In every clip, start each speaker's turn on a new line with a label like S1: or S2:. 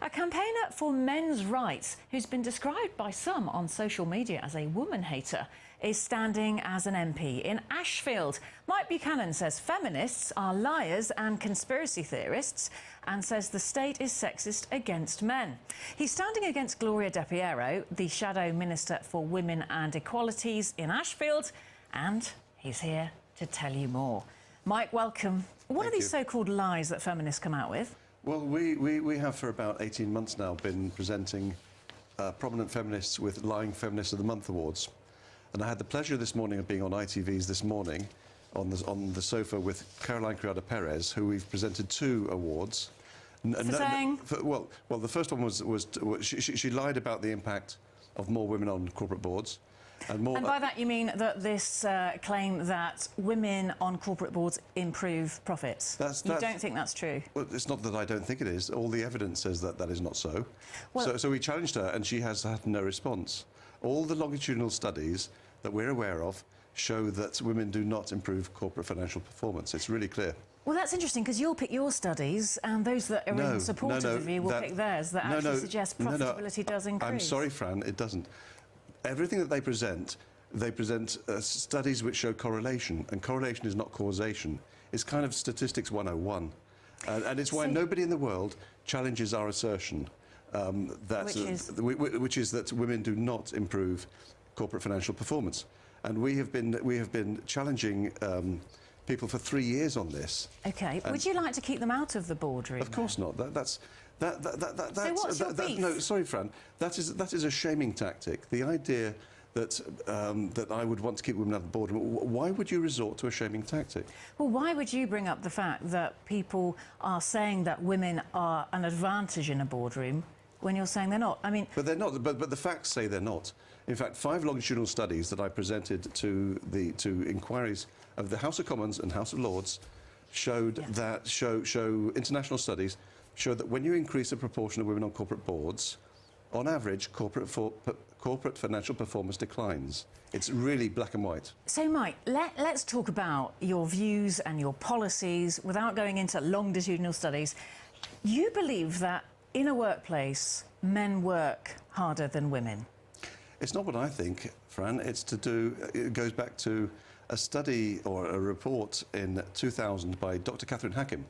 S1: A campaigner for men's rights, who's been described by some on social media as a woman hater, is standing as an MP in Ashfield. Mike Buchanan says feminists are liars and conspiracy theorists and says the state is sexist against men. He's standing against Gloria De Piero, the Shadow Minister for Women and Equalities in Ashfield, and he's here to tell you more. Mike, welcome. What are these so-called lies that feminists come out with?
S2: Well, we have for about 18 months now been presenting prominent feminists with Lying Feminist of the Month awards. And I had the pleasure this morning of being on ITV's This Morning on the sofa with Caroline Criado Perez, who we've presented 2 awards. Well, the first one was she lied about the impact of more women on corporate boards. And
S1: by that you mean that this claim that women on corporate boards improve profits? You don't think that's true?
S2: Well, it's not that I don't think it is. All the evidence says that that is not so. Well, so we challenged her and she has had no response. All the longitudinal studies that we're aware of show that women do not improve corporate financial performance. It's really clear.
S1: Well, that's interesting, because you'll pick your studies and those that are in support of you will pick theirs that actually suggest profitability does increase.
S2: I'm sorry, Fran, it doesn't. Everything that they present studies which show correlation, and correlation is not causation. It's kind of statistics 101. And it's why nobody in the world challenges our assertion which is that women do not improve corporate financial performance. And we have been challenging people for 3 years on this.
S1: OK. Would you like to keep them out of the boardroom?
S2: Of course not.
S1: So what's your beef?
S2: No, sorry, Fran. That is a shaming tactic. The idea that that I would want to keep women out of the boardroom. Why would you resort to a shaming tactic?
S1: Well, why would you bring up the fact that people are saying that women are an advantage in a boardroom when you're saying they're not? I mean,
S2: but they're not. But the facts say they're not. In fact, 5 longitudinal studies that I presented to inquiries of the House of Commons and House of Lords showed that international studies show that when you increase the proportion of women on corporate boards, on average, corporate financial performance declines. It's really black and white.
S1: So, Mike, let's talk about your views and your policies without going into longitudinal studies. You believe that in a workplace, men work harder than women?
S2: It's not what I think, Fran. It goes back to a study or a report in 2000 by Dr. Catherine Hackim,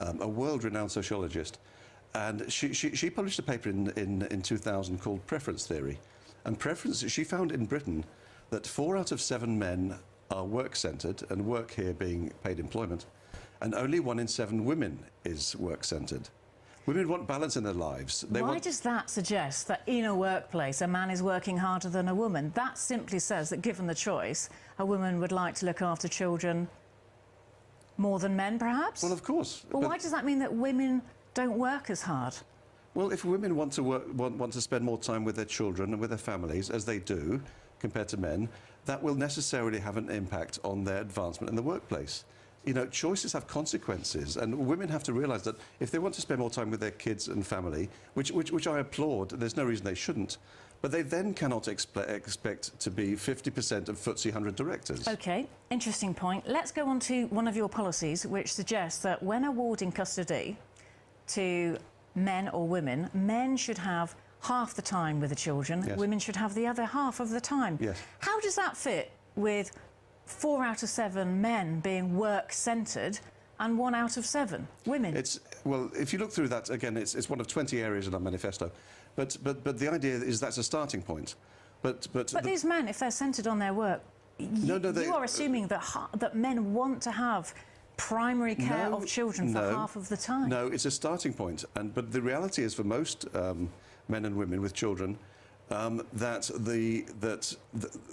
S2: a world-renowned sociologist. And she published a paper in 2000 called Preference Theory. And she found in Britain that 4 out of 7 men are work-centred, and work here being paid employment, and only 1 in 7 women is work-centred. Women want balance in their lives.
S1: Why does that suggest that in a workplace a man is working harder than a woman? That simply says that given the choice, a woman would like to look after children more than men, perhaps?
S2: Well, of course.
S1: Well, why does that mean that women don't work as hard?
S2: Well, if women want to spend more time with their children and with their families, as they do, compared to men, that will necessarily have an impact on their advancement in the workplace. You know, choices have consequences, and women have to realise that if they want to spend more time with their kids and family, which I applaud, there's no reason they shouldn't, but they then cannot expect to be 50% of FTSE 100 directors. OK, interesting point. Let's go on to one of your policies, which suggests that when awarding custody to men or women, men should have half the time with the children, women should have the other half of the time. Yes.
S1: How does that fit with 4 out of 7 men being work-centred and 1 out of 7 women?
S2: Well, if you look through that, again, it's one of 20 areas in our manifesto. But the idea is that's a starting point. But
S1: these men, if they're centred on their work, you are assuming that men want to have primary care of children for half of the time.
S2: No, it's a starting point. But the reality is, for most men and women with children, that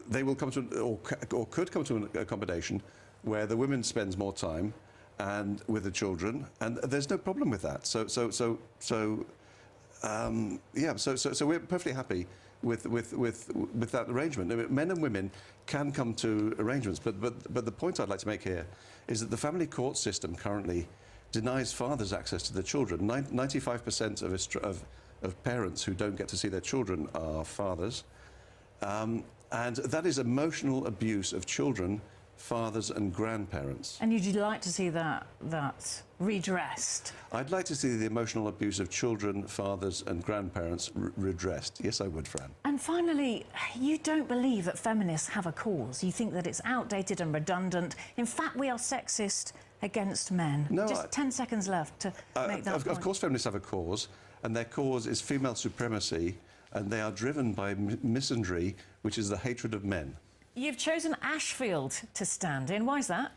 S2: they will come to, or could come to an accommodation where the woman spends more time and with the children, and there's no problem with that. So we're perfectly happy with that arrangement. I mean, men and women can come to arrangements, but the point I'd like to make here is that the family court system currently denies fathers access to their children. 95% of parents who don't get to see their children are fathers, and that is emotional abuse of children fathers and grandparents.
S1: And you'd like to see that redressed?
S2: I'd like to see the emotional abuse of children, fathers and grandparents redressed. Yes, I would, Fran.
S1: And finally, you don't believe that feminists have a cause. You think that it's outdated and redundant. In fact, we are sexist against men.
S2: No,
S1: Just 10 seconds left to make that point.
S2: Of course feminists have a cause, and their cause is female supremacy, and they are driven by misandry, which is the hatred of men.
S1: You've chosen Ashfield to stand in. Why is that?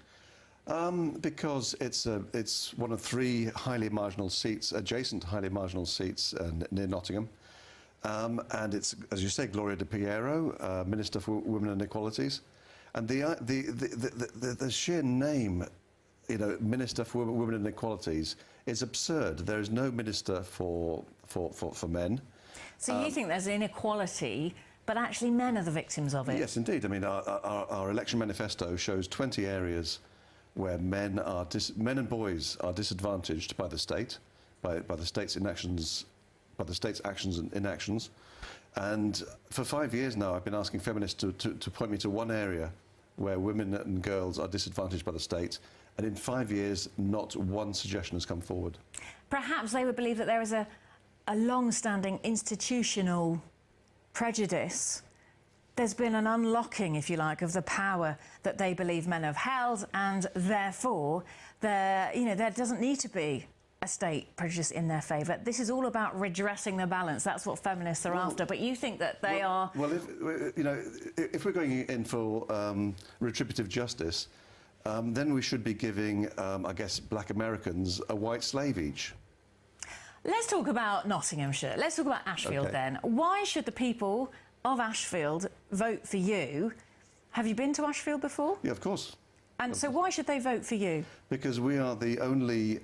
S2: Because it's one of 3 highly marginal seats, adjacent to highly marginal seats near Nottingham. And it's, as you say, Gloria De Piero, Minister for Women and Equalities. And the sheer name, you know, Minister for Women and Equalities, is absurd. There is no minister for men.
S1: So you think there's inequality, but actually men are the victims of it?
S2: Yes, indeed. I mean, our election manifesto shows 20 areas where men and boys are disadvantaged by the state, by the state's inactions, by the state's actions and inactions. And for 5 years now, I've been asking feminists to point me to one area where women and girls are disadvantaged by the state, and in 5 years, not one suggestion has come forward.
S1: Perhaps they would believe that there is a long-standing institutional prejudice. There's been an unlocking, if you like, of the power that they believe men have held, and therefore there doesn't need to be a state prejudice in their favour. This is all about redressing the balance. That's what feminists are after. But you think that they are...
S2: Well, if we're going in for retributive justice, then we should be giving, I guess, black Americans a white slave each.
S1: Let's talk about Nottinghamshire. Let's talk about Ashfield then. Why should the people of Ashfield vote for you? Have you been to Ashfield before?
S2: Yeah, of course.
S1: And so why should they vote for you?
S2: Because we are the only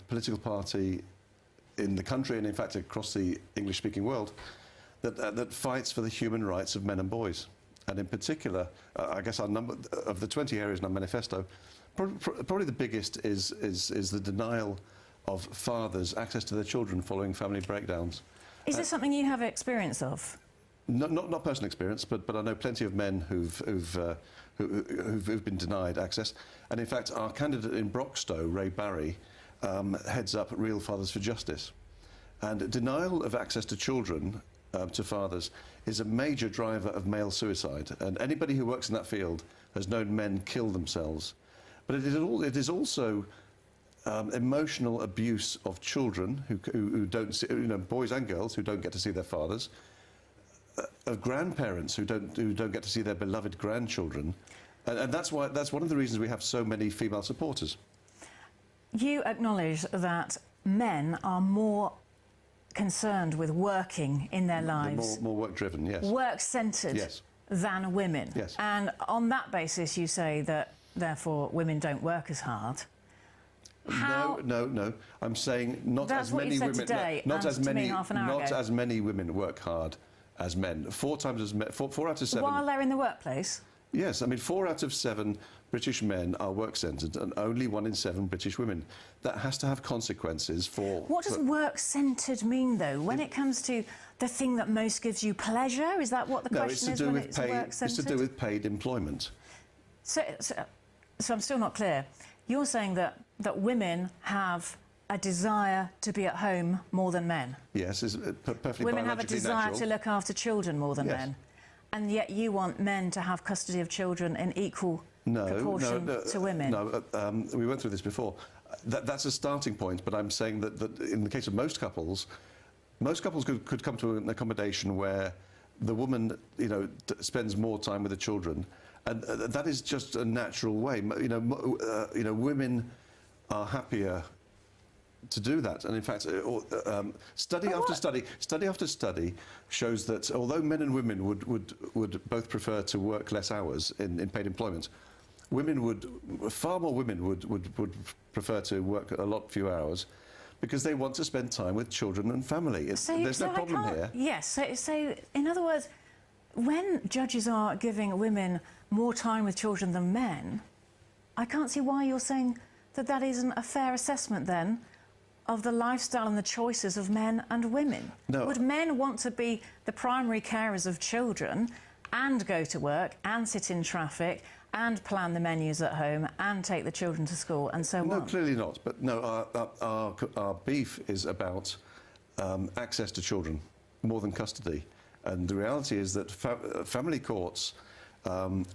S2: political party in the country, and in fact across the English-speaking world, that fights for the human rights of men and boys. And in particular, I guess our number of the 20 areas in our manifesto, probably the biggest is the denial of fathers access to their children following family breakdowns.
S1: Is this something you have experience of?
S2: Not personal experience, but I know plenty of men who've been denied access. And in fact, our candidate in Broxtowe, Ray Barry, heads up Real Fathers for Justice. And denial of access to children, to fathers, is a major driver of male suicide. And anybody who works in that field has known men kill themselves. But it is also emotional abuse of children who don't see, boys and girls who don't get to see their fathers, of grandparents who don't get to see their beloved grandchildren, and that's one of the reasons we have so many female supporters.
S1: You acknowledge that men are more concerned with working in their lives,
S2: more work-driven, yes,
S1: work-centred,
S2: yes,
S1: than women,
S2: yes.
S1: And on that basis, you say that therefore women don't work as hard.
S2: No. I'm saying not
S1: That's
S2: as many women.
S1: Today,
S2: not as many.
S1: Not
S2: as many women work hard as men. 4 times as many. 4 out of 7.
S1: While they're in the workplace.
S2: Yes, I mean 4 out of 7 British men are work-centred, and only 1 in 7 British women. That has to have consequences for.
S1: What does work-centred mean, though? When it comes to the thing that most gives you pleasure, is that what the question is?
S2: It's to do with paid employment.
S1: So I'm still not clear. You're saying that women have a desire to be at home more than men?
S2: Yes, it's perfectly
S1: Women have a desire
S2: natural.
S1: to look after children more than men? And yet you want men to have custody of children in equal proportion to women?
S2: No, we went through this before. That's a starting point, but I'm saying that in the case of most couples could come to an accommodation where the woman, spends more time with the children, and that is just a natural way. Women are happier to do that, and in fact, study after study shows that although men and women would both prefer to work less hours in paid employment, far more women would prefer to work a lot fewer hours, because they want to spend time with children and family. There's no problem here.
S1: Yes, so in other words, when judges are giving women more time with children than men, I can't see why you're saying that isn't a fair assessment then of the lifestyle and the choices of men and women.
S2: No.
S1: Would men want to be the primary carers of children and go to work and sit in traffic and plan the menus at home and take the children to school and so on.
S2: No, clearly not. But no, our beef is about access to children more than custody. And the reality is that family courts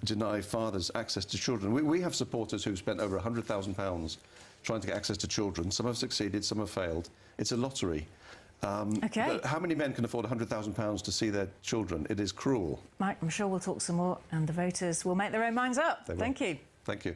S2: deny fathers access to children. We have supporters who've spent over £100,000 trying to get access to children. Some have succeeded, some have failed. It's a lottery.
S1: OK.
S2: How many men can afford £100,000 to see their children? It is cruel.
S1: Mike, I'm sure we'll talk some more and the voters will make their own minds up. Thank you.
S2: Thank you.